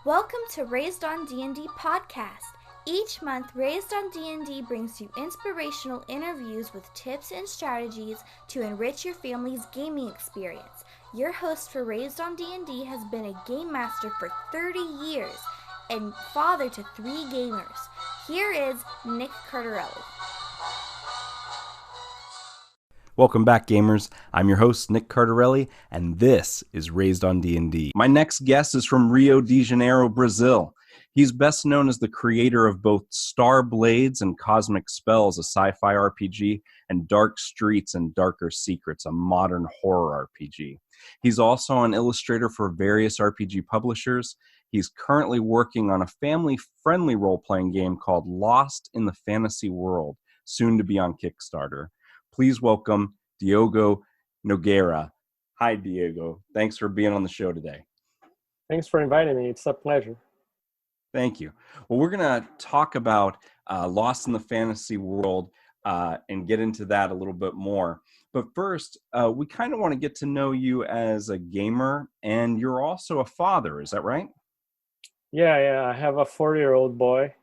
Welcome to Raised on D&D podcast. Each month, Raised on D&D brings you inspirational interviews with tips and strategies to enrich your family's gaming experience. Your host for Raised on D&D has been a game master for 30 years and father to 3 gamers. Here is Nick Cardarelli. Welcome back, gamers. I'm your host, Nick Cardarelli, and this is Raised on D&D. My next guest is from Rio de Janeiro, Brazil. He's best known as the creator of both Star Blades and Cosmic Spells, a sci-fi RPG, and Dark Streets and Darker Secrets, a modern horror RPG. He's also an illustrator for various RPG publishers. He's currently working on a family-friendly role-playing game called Lost in the Fantasy World, soon to be on Kickstarter. Please welcome Diogo Nogueira. Hi, Diego. Thanks for being on the show today. Thanks for inviting me. It's a pleasure. Thank you. Well, we're going to talk about Lost in the Fantasy World and get into that a little bit more. But first, we kind of want to get to know you as a gamer, and you're also a father. Is that right? Yeah. I have a 4-year-old boy.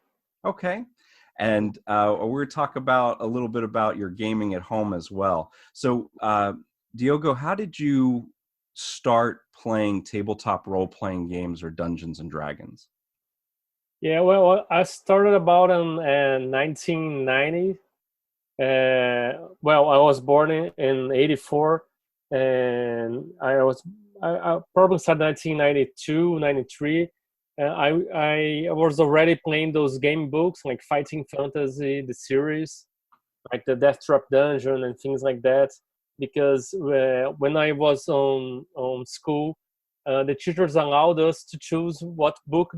Okay. And we're going to talk about a little bit about your gaming at home as well. So, Diogo, how did you start playing tabletop role-playing games or Dungeons and Dragons? Yeah, well, I started about in 1990. I was born in 84, and I probably started 1992, 93. I was already playing those game books like Fighting Fantasy, the series, like the Death Trap Dungeon and things like that. Because when I was on school, the teachers allowed us to choose what book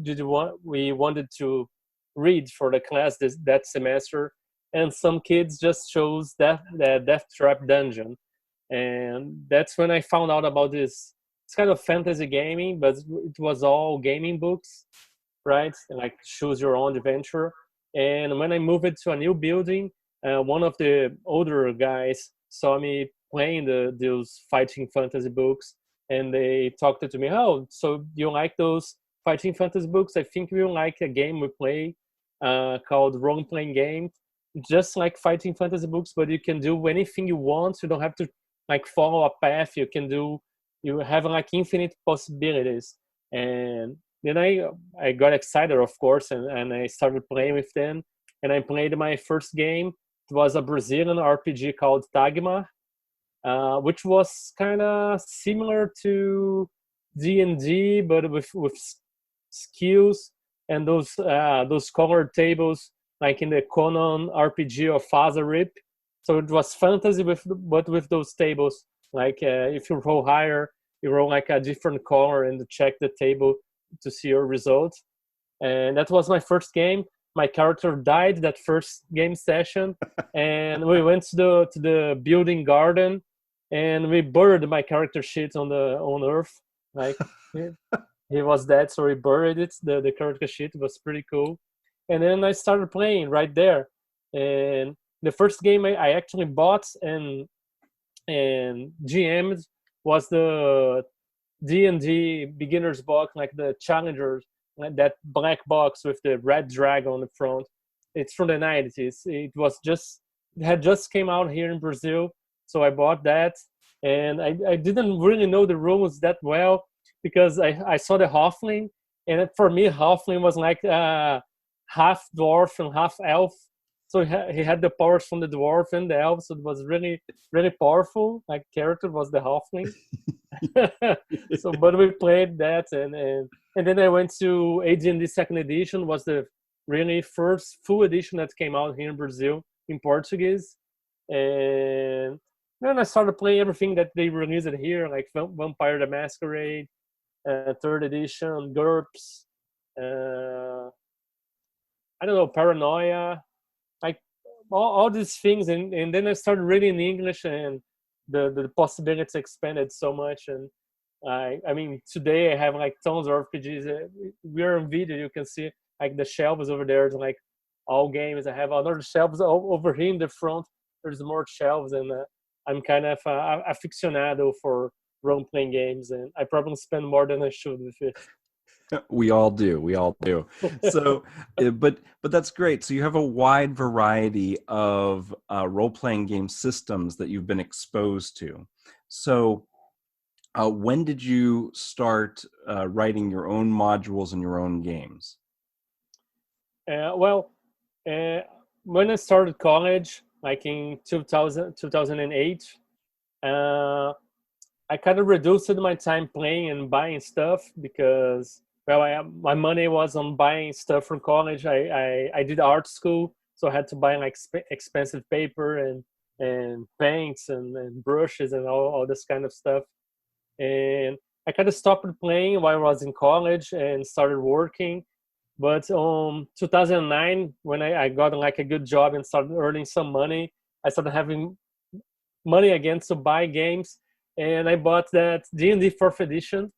we wanted to read for the class that semester, and some kids just chose the Death Trap Dungeon, and that's when I found out about this. It's kind of fantasy gaming, but it was all gaming books, right? And like choose your own adventure. And when I moved to a new building, one of the older guys saw me playing those fighting fantasy books, and they talked to me, oh, so you like those fighting fantasy books? I think you like a game we play called role-playing game, just like fighting fantasy books, but you can do anything you want. You don't have to like follow a path. You have like infinite possibilities. And then I got excited, of course, and I started playing with them. And I played my first game. It was a Brazilian RPG called Tagma, which was kind of similar to D&D, but with skills and those colored tables, like in the Conan RPG of Azarip. So it was fantasy but with those tables. Like if you roll higher, you roll like a different color and check the table to see your results. And that was my first game. My character died that first game session, and we went to the building garden, and we buried my character sheet on Earth. Like he was dead, so we buried it. The character sheet was pretty cool. And then I started playing right there. And the first game I actually bought and GM'd was the D&D beginner's box, like the Challengers, like that black box with the red dragon on the front. It's from the 90s. It had just came out here in Brazil, so I bought that. And I didn't really know the rules that well because I saw the halfling, and for me, halfling was like half dwarf and half elf. So he had the powers from the dwarf and the elf, so it was really, really powerful. Like character was the halfling. So, but we played that, and then I went to AD&D Second Edition. Was the really first full edition that came out here in Brazil in Portuguese, and then I started playing everything that they released here, like Vampire the Masquerade, Third Edition, GURPS, I don't know, Paranoia. Like all these things, and then I started reading in English, and the possibilities expanded so much. And I mean, today I have like tons of RPGs. We're on video, you can see like the shelves over there, like all games. I have other shelves over here in the front. There's more shelves, and I'm kind of aficionado for role-playing games, and I probably spend more than I should with it. We all do. We all do. So, but that's great. So you have a wide variety of role-playing game systems that you've been exposed to. So, when did you start writing your own modules and your own games? Well, when I started college, like in 2008, uh, I kind of reduced my time playing and buying stuff because, well, my money was on buying stuff from college. I did art school, so I had to buy like expensive paper and paints and brushes and all this kind of stuff. And I kind of stopped playing while I was in college and started working. But 2009, when I got like a good job and started earning some money, I started having money again to buy games, and I bought that D&D fourth edition.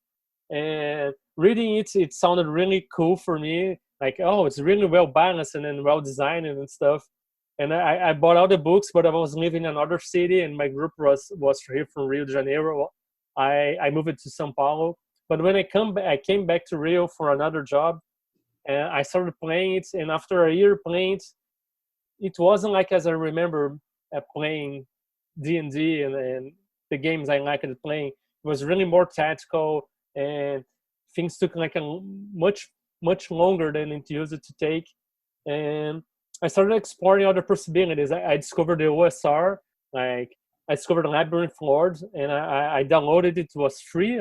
And reading it, it sounded really cool for me. Like, oh, it's really well balanced and then well designed and stuff. And I bought all the books, but I was living in another city, and my group was here from Rio de Janeiro. I moved to São Paulo, but when I came back to Rio for another job, and I started playing it. And after a year playing it, it wasn't like as I remember playing D&D and the games I liked playing. It was really more tactical, and things took like a much longer than it used to take. And I started exploring other possibilities. I discovered the OSR, like I discovered Labyrinth Lords, and I downloaded it. It was free,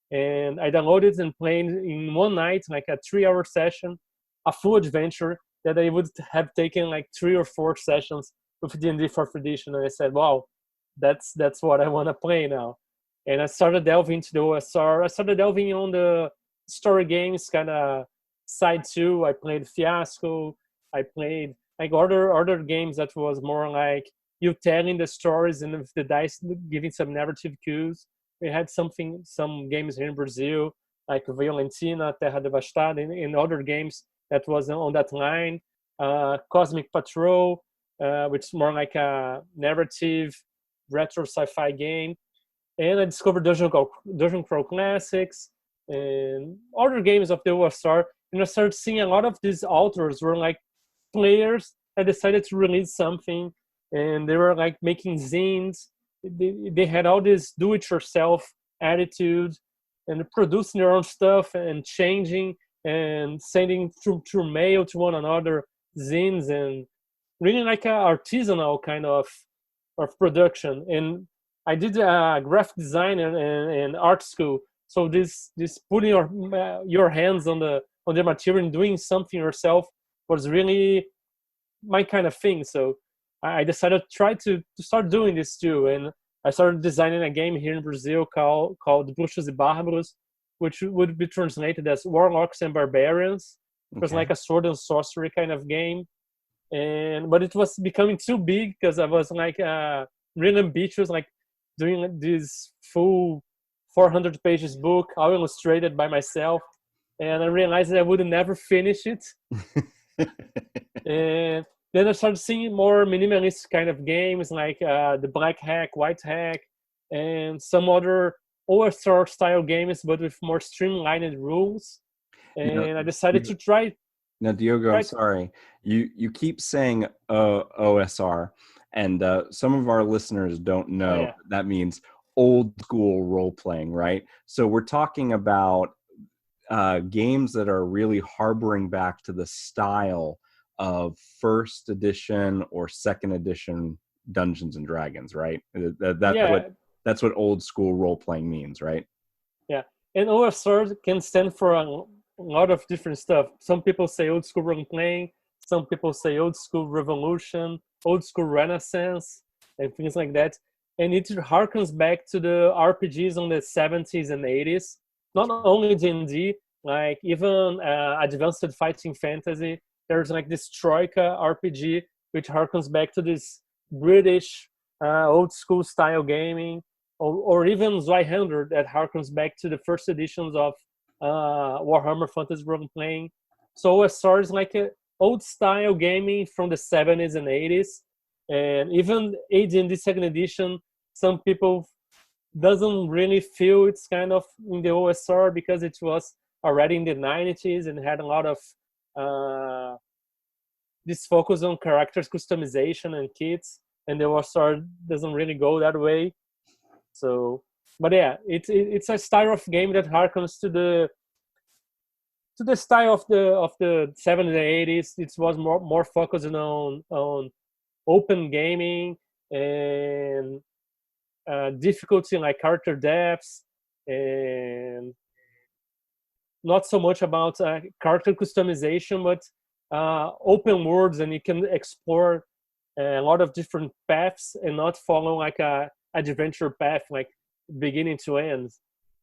and I downloaded it and played in one night, like a 3-hour session, a full adventure that I would have taken like 3 or 4 sessions with D&D fourth edition. And I said, wow, that's what I want to play now. And I started delving into the OSR. I started delving on the story games, kind of side 2. I played Fiasco. I played like other games that was more like you telling the stories and with the dice giving some narrative cues. We had some games here in Brazil, like Violentina, Terra Devastada, and other games that was on that line. Cosmic Patrol, which is more like a narrative retro sci-fi game. And I discovered Dungeon Crawl Classics and other games of the OSR. And I started seeing a lot of these authors were like players that decided to release something, and they were like making zines. They had all this do-it-yourself attitude and producing their own stuff and changing and sending through mail to one another zines, and really like a artisanal kind of production. And I did graphic design and art school, so this putting your hands on the material and doing something yourself was really my kind of thing. So I decided to try to start doing this too, and I started designing a game here in Brazil called Bruxos e Bárbaros, which would be translated as Warlocks and Barbarians. It was like a sword and sorcery kind of game, but it was becoming too big because I was like really ambitious, like doing this full 400 pages book, all illustrated by myself, and I realized that I would never finish it. And then I started seeing more minimalist kind of games like the Black Hack, White Hack, and some other OSR style games, but with more streamlined rules. And I decided to try. Now, Diogo, I'm sorry. You keep saying OSR, and some of our listeners don't know that means old school role playing, right? So we're talking about games that are really harboring back to the style of first edition or second edition Dungeons and Dragons, right? That's what old school role playing means, right? Yeah, and OSR can stand for a lot of different stuff. Some people say old school role playing, some people say old school revolution, old school renaissance, and things like that. And it harkens back to the RPGs on the 70s and 80s. Not only D&D, like even advanced fighting fantasy. There's like this Troika RPG, which harkens back to this British old school style gaming, or even Zweihander that harkens back to the first editions of Warhammer Fantasy Role Playing. So OSR is like a old style gaming from the 70s and 80s, and even AD&D second edition, some people doesn't really feel it's kind of in the OSR because it was already in the 90s and had a lot of this focus on characters customization and kits, and the War doesn't really go that way. So, but yeah, it's a style of game that harkens to the style of the 70s and 80s. It was more focused on open gaming and difficulty like character depths, and not so much about character customization, but open worlds, and you can explore a lot of different paths and not follow like a adventure path like beginning to end.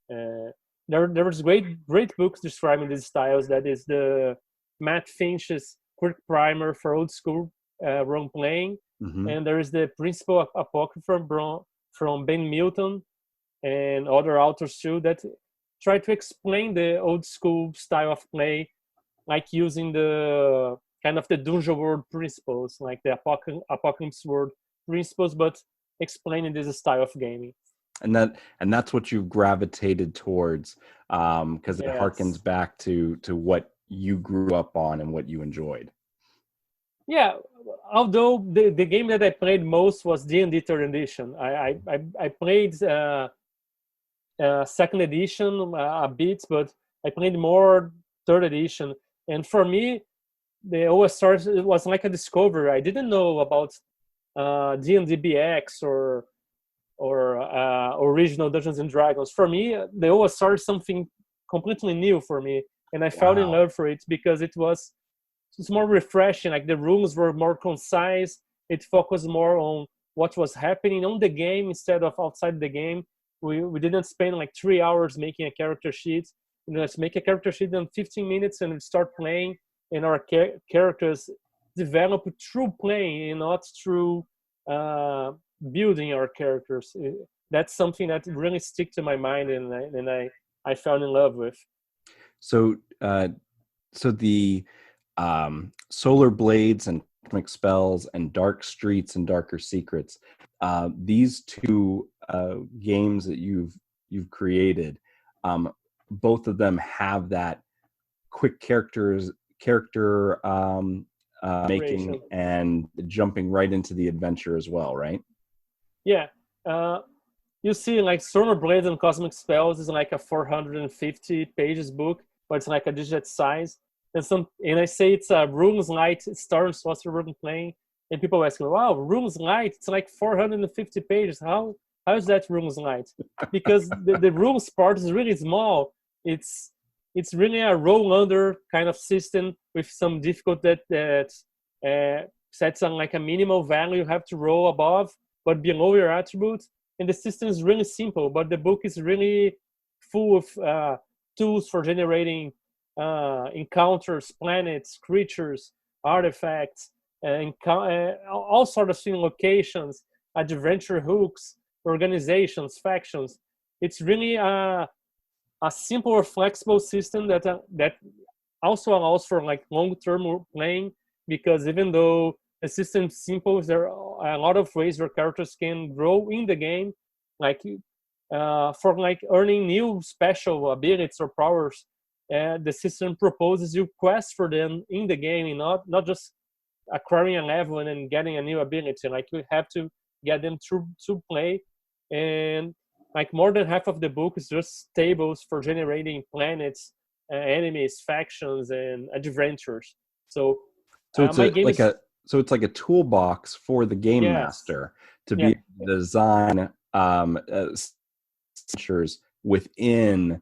There was great books describing these styles. That is the Matt Finch's Quick Primer for Old School Role Playing, and there is the Principal Apocrypha from Ben Milton and other authors too that try to explain the old school style of play, like using the kind of the Dungeon World principles, like the Apocalypse World principles, but explaining this style of gaming. And that's what you've gravitated towards, because it harkens back to what you grew up on and what you enjoyed. Yeah, although the game that I played most was D&D Third Edition. I played second edition a bit, but I played more third edition. And for me, the OSR was like a discovery. I didn't know about D&D BX or original Dungeons and Dragons. For me, the OSR is something completely new for me, and I fell in love for it because it's more refreshing. Like the rules were more concise. It focused more on what was happening on the game instead of outside the game. We didn't spend like 3 hours making a character sheet. Let's make a character sheet in 15 minutes and start playing, and our characters develop through playing and not through building our characters. That's something that really stick to my mind, and I fell in love with. So the Solar Blades and Cosmic Spells and Dark Streets and Darker Secrets, these two games that you've created, both of them have that quick character making and jumping right into the adventure as well, right? Yeah. You see, like Solar Blades and Cosmic Spells is like a 450 pages book, but it's like a digit size. And I say it's a Runes Light Star and Sorcerer Role Playing, and people ask me, "Wow, Runes Light! It's like 450 pages. How is that Runes Light?" Because the rules part is really small. It's really a roll under kind of system with some difficulty that sets on like a minimal value you have to roll above, but below your attribute. And the system is really simple, but the book is really full of tools for generating encounters, planets, creatures, artifacts, all sorts of things, locations, adventure hooks, organizations, factions. It's really a simple or flexible system that also allows for like long-term playing, because even though the system is simple, there are a lot of ways where characters can grow in the game, like for like earning new special abilities or powers. The system proposes you quests for them in the game, and not just acquiring a level and then getting a new ability. Like you have to get them to play, and like more than half of the book is just tables for generating planets, enemies, factions, and adventures. So it's like a toolbox for the game master to be able to design features within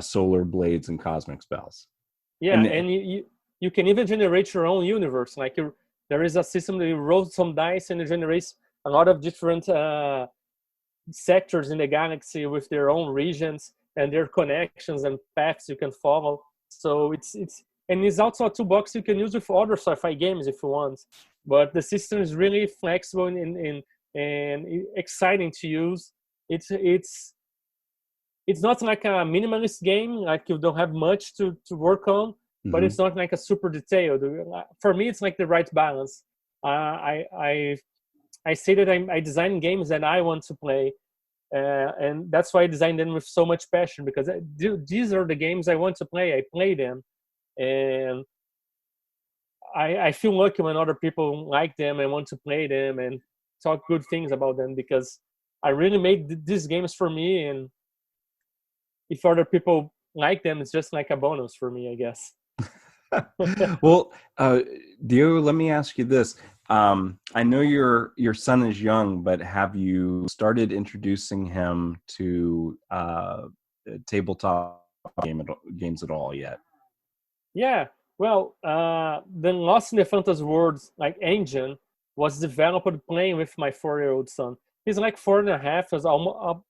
Solar Blades and Cosmic Spells. Yeah, and you can even generate your own universe. Like there is a system that you roll some dice and it generates a lot of different sectors in the galaxy with their own regions and their connections and paths you can follow. So it's also a toolbox you can use with other sci-fi games if you want. But the system is really flexible and exciting to use. It's not like a minimalist game, like you don't have much to work on, but it's not like a super detailed. For me, it's like the right balance. I say that I design games that I want to play, And that's why I designed them with so much passion, because these are the games I want to play. I play them, and I feel lucky when other people like them and want to play them and talk good things about them, because I really made these games for me, and if other people like them, it's just like a bonus for me, I guess. Well, Diogo, let me ask you this. I know your son is young, but have you started introducing him to tabletop games at all yet? Yeah, well, the Lost in the Fantasy Worlds like engine was developed playing with my 4-year-old son. He's like 4.5. Is almost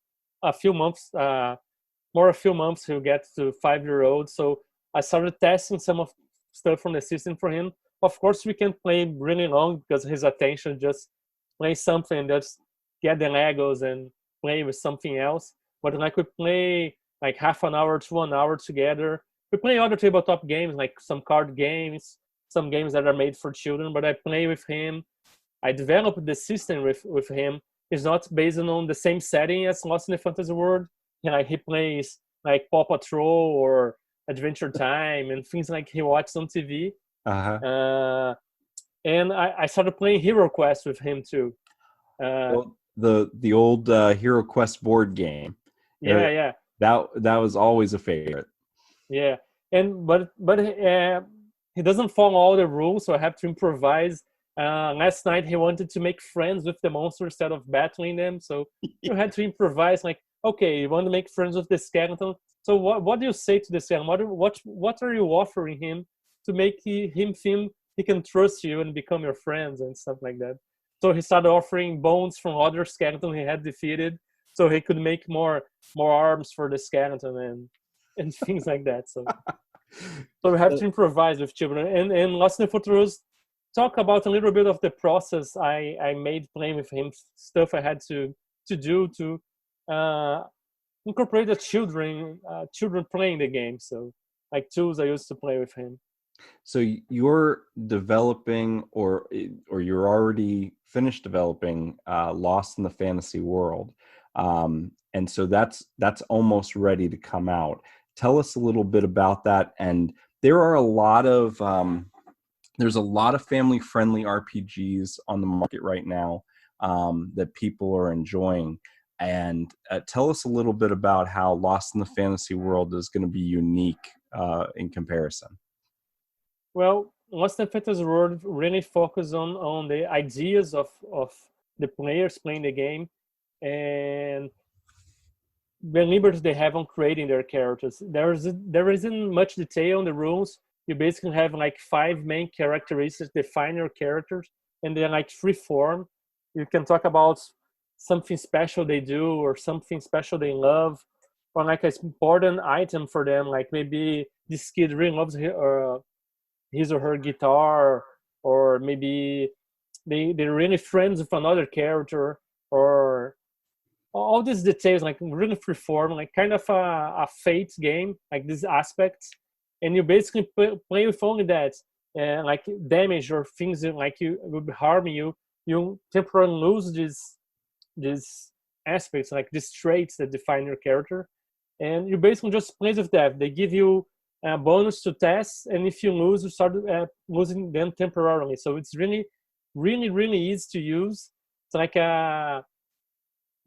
a few months, more a few months he'll get to 5-year-old. So I started testing some of stuff from the system for him. Of course, we can't play really long because his attention just play something, just get the Legos and play with something else. But like we play like half an hour to 1 hour together. We play other tabletop games like some card games, some games that are made for children. But I play with him. I developed the system with him. It's not based on the same setting as Lost in the Fantasy World. Like he plays like Paw Patrol or Adventure Time and things like he watches on TV. Uh-huh. And I started playing Hero Quest with him too. Well, the old Hero Quest board game. Yeah. That was always a favorite. Yeah, and but he doesn't follow all the rules, so I have to improvise. Last night he wanted to make friends with the monsters instead of battling them, so you had to improvise. Like, okay, you want to make friends with the skeleton. So what do you say to the skeleton? What are you offering him to make him feel he can trust you and become your friends and stuff like that? So he started offering bones from other skeleton he had defeated, so he could make more arms for the skeleton and things like that. So we have to improvise with children. And Lost in the Futuros talk about a little bit of the process I made playing with him, stuff I had to do to incorporate the children playing the game. So like tools I used to play with him. So you're developing, or you're already finished developing, Lost in the Fantasy World, and so that's almost ready to come out. Tell us a little bit about that. And there are a lot of there's a lot of family-friendly RPGs on the market right now that people are enjoying. And tell us a little bit about how Lost in the Fantasy World is going to be unique in comparison. Well, Lost in Fantasy World really focus on the ideas of the players playing the game and the liberty they have on creating their characters. There isn't much detail on the rules. You basically have like 5 main characteristics define your characters, and they're like free form. You can talk about something special they do or something special they love, or like an important item for them. Like maybe this kid really loves his or her guitar, or maybe they're really friends with another character, or all these details, like really freeform, like kind of a fate game, like these aspects. And you basically play with only that, like damage or things that like you would harm you. You temporarily lose these aspects, like these traits that define your character, and you basically just play with that. They give you a bonus to tests, and if you lose, you start losing them temporarily. So it's really, really, really easy to use. It's like a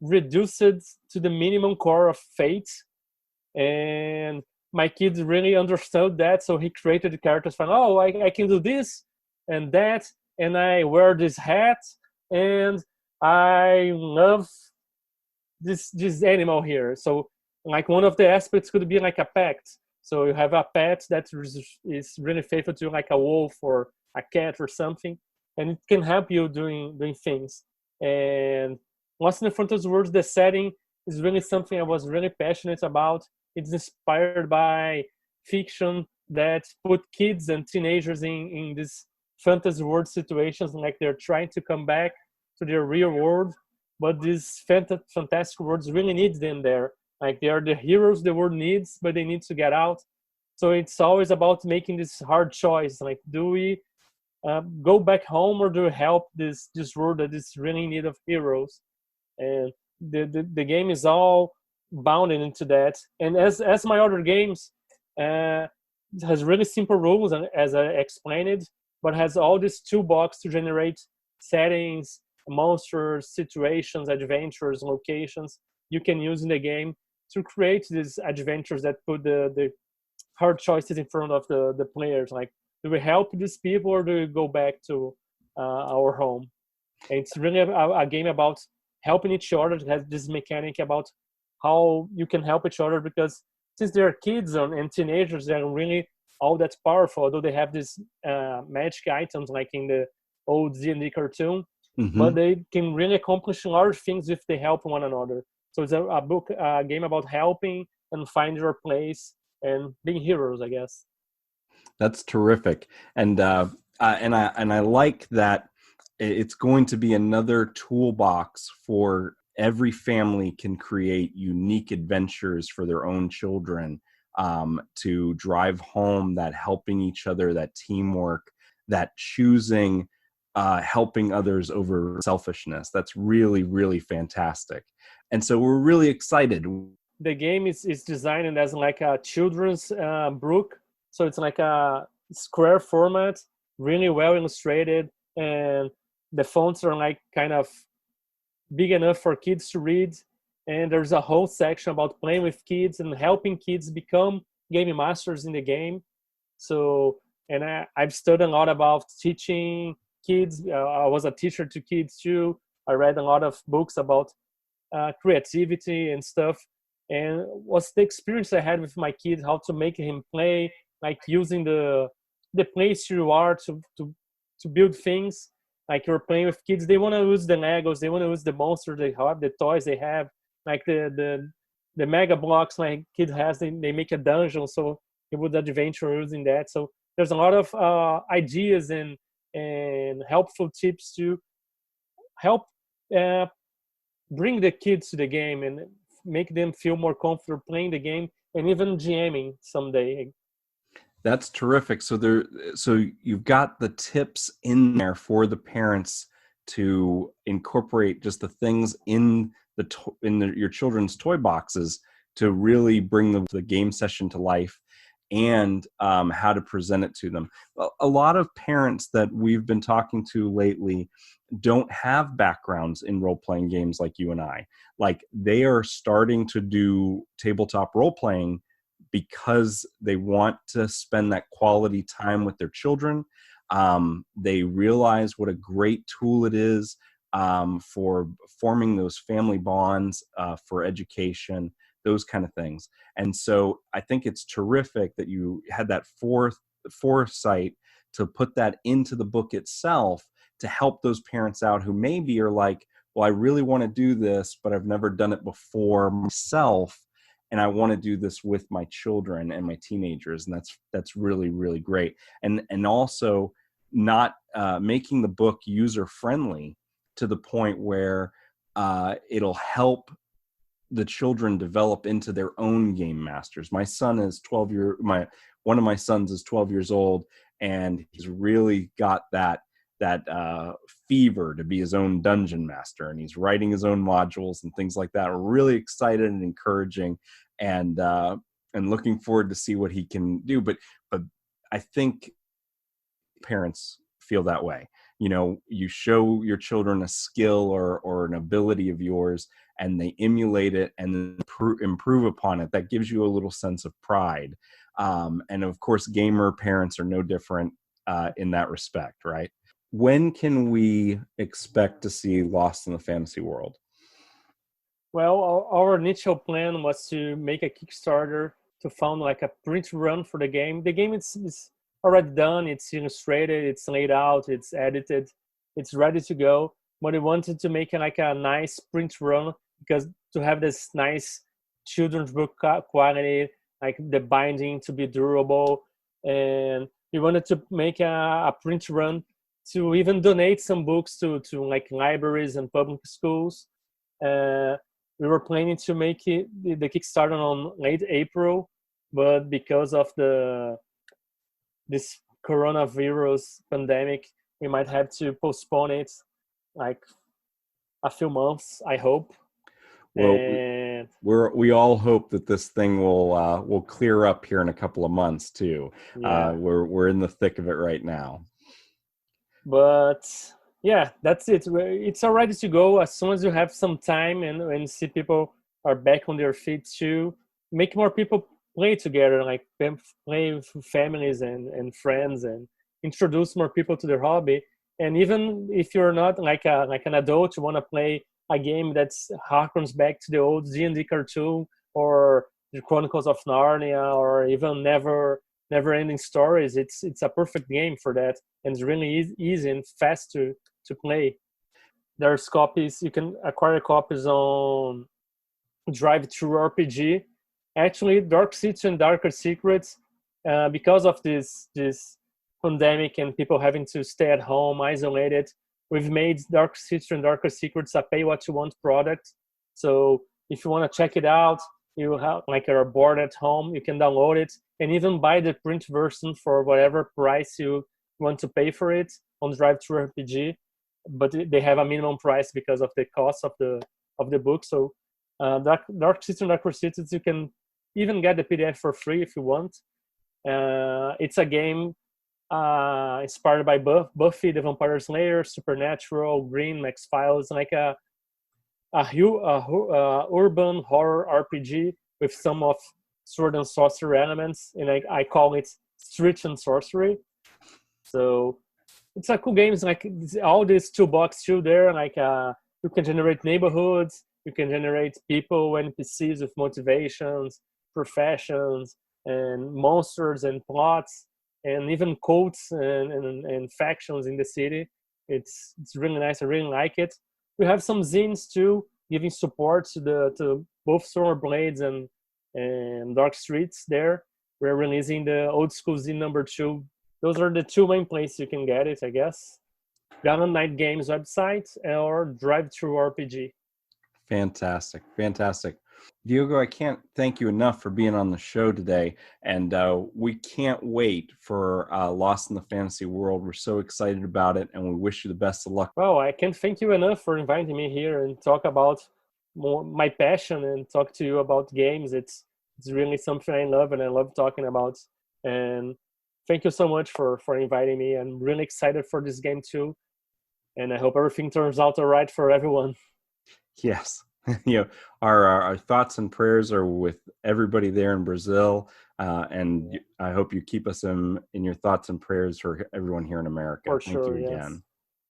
reduced to the minimum core of fate, and my kid really understood that, so he created the characters from, I can do this and that, and I wear this hat, and I love this animal here. So like one of the aspects could be like a pet. So you have a pet that is really faithful to you, like a wolf or a cat or something, and it can help you doing things. And Lost in the Frontiers World, the setting is really something I was really passionate about. It's inspired by fiction that put kids and teenagers in these fantasy world situations, like they're trying to come back to their real world, but these fantastic worlds really need them there. Like they are the heroes the world needs, but they need to get out. So it's always about making this hard choice. Like, do we go back home, or do we help this world that is really in need of heroes? And the game is all bounded into that. And as my other games, it has really simple rules, and as I explained it, but has all this toolbox to generate settings, monsters, situations, adventures, locations you can use in the game to create these adventures that put the hard choices in front of the players. Like, do we help these people or do we go back to our home? And it's really a game about helping each other. It has this mechanic about how you can help each other, because since they're kids and teenagers, they're really all that powerful. Although they have these magic items like in the old D&D cartoon, but they can really accomplish large things if they help one another. So it's a game about helping and find your place and being heroes, I guess. That's terrific, and I like that it's going to be another toolbox for every family can create unique adventures for their own children, to drive home that helping each other, that teamwork, that choosing helping others over selfishness. That's really, really fantastic, and so we're really excited. The game is designed as like a children's book, so it's like a square format, really well illustrated, and the fonts are like kind of big enough for kids to read. And there's a whole section about playing with kids and helping kids become game masters in the game. So, and I've studied a lot about teaching kids. I was a teacher to kids too. I read a lot of books about creativity and stuff. And what's the experience I had with my kid, how to make him play, like using the place you are to build things. Like, you're playing with kids, they want to use the Legos, they want to use the monsters they have, the toys they have, like the mega blocks my kid has. They make a dungeon, so he would adventure using that. So there's a lot of ideas and helpful tips to help bring the kids to the game and make them feel more comfortable playing the game and even GMing someday. That's terrific. So you've got the tips in there for the parents to incorporate just the things in your children's toy boxes to really bring the game session to life, and how to present it to them. Well, a lot of parents that we've been talking to lately don't have backgrounds in role-playing games like you and I. Like, they are starting to do tabletop role-playing because they want to spend that quality time with their children. They realize what a great tool it is for forming those family bonds, for education, those kind of things. And so I think it's terrific that you had that foresight to put that into the book itself to help those parents out who maybe are like, well, I really want to do this, but I've never done it before myself, and I want to do this with my children and my teenagers. And that's really, really great. And also not making the book user friendly to the point where it'll help the children develop into their own game masters. My son is one of my sons is 12 years old, and he's really got that fever to be his own dungeon master, and he's writing his own modules and things like that. We're really excited and encouraging, and looking forward to see what he can do. But I think parents feel that way. You show your children a skill or an ability of yours, and they emulate it and improve upon it. That gives you a little sense of pride. And of course, gamer parents are no different in that respect, right? When can we expect to see Lost in the Fantasy World? Well, our initial plan was to make a Kickstarter to fund like a print run for the game. The game is already done. It's illustrated, it's laid out, it's edited, it's ready to go. But we wanted to make like a nice print run, because to have this nice children's book quality, like the binding to be durable, and we wanted to make a print run to even donate some books to like libraries and public schools. We were planning to make the Kickstarter on late April, but because of this coronavirus pandemic, we might have to postpone it like a few months, I hope. Well, And we all hope that this thing will clear up here in a couple of months too. yeah, We're in the thick of it right now. but yeah, that's it. It's already to go as soon as you have some time and see people are back on their feet too. Make more people play together, like play with families and friends, and introduce more people to their hobby. And even if you're not like an adult, you want to play a game that's harkens back to the old D&D cartoon or the Chronicles of Narnia, or even never ending stories. It's a perfect game for that, and it's really easy and fast to play. There's copies, you can acquire copies on Drive Through RPG. Actually, Dark City and Darker Secrets, because of this pandemic and people having to stay at home isolated, we've made Dark City and Darker Secrets a pay what you want product. So if you want to check it out, you have like you're bored at home, you can download it and even buy the print version for whatever price you want to pay for it on Drive Through RPG. But they have a minimum price because of the cost of the book. So Dark City and Darker Cities, you can even get the PDF for free if you want. It's a game inspired by Buffy the Vampire Slayer, Supernatural, Green, X Files, like a urban horror RPG with some of sword and sorcery elements, and I call it street and sorcery. So it's a cool game. It's like all these toolbox too there. Like you can generate neighborhoods, you can generate people, NPCs with motivations, professions, and monsters and plots, and even cults and factions in the city. It's really nice. I really like it. We have some zines too, giving support to both Stormer Blades and Dark Streets. There, we're releasing the old school zine #2. Those are the two main places you can get it, I guess. Gun Night Games website or Drive Through RPG. Fantastic. Diogo, I can't thank you enough for being on the show today. And we can't wait for Lost in the Fantasy World. We're so excited about it, and we wish you the best of luck. Well, I can't thank you enough for inviting me here and talk about my passion and talk to you about games. It's really something I love, and I love talking about. And thank you so much for inviting me. I'm really excited for this game too. And I hope everything turns out all right for everyone. Yes. Our thoughts and prayers are with everybody there in Brazil, and I hope you keep us in your thoughts and prayers for everyone here in America. For Thank sure, you yes. again.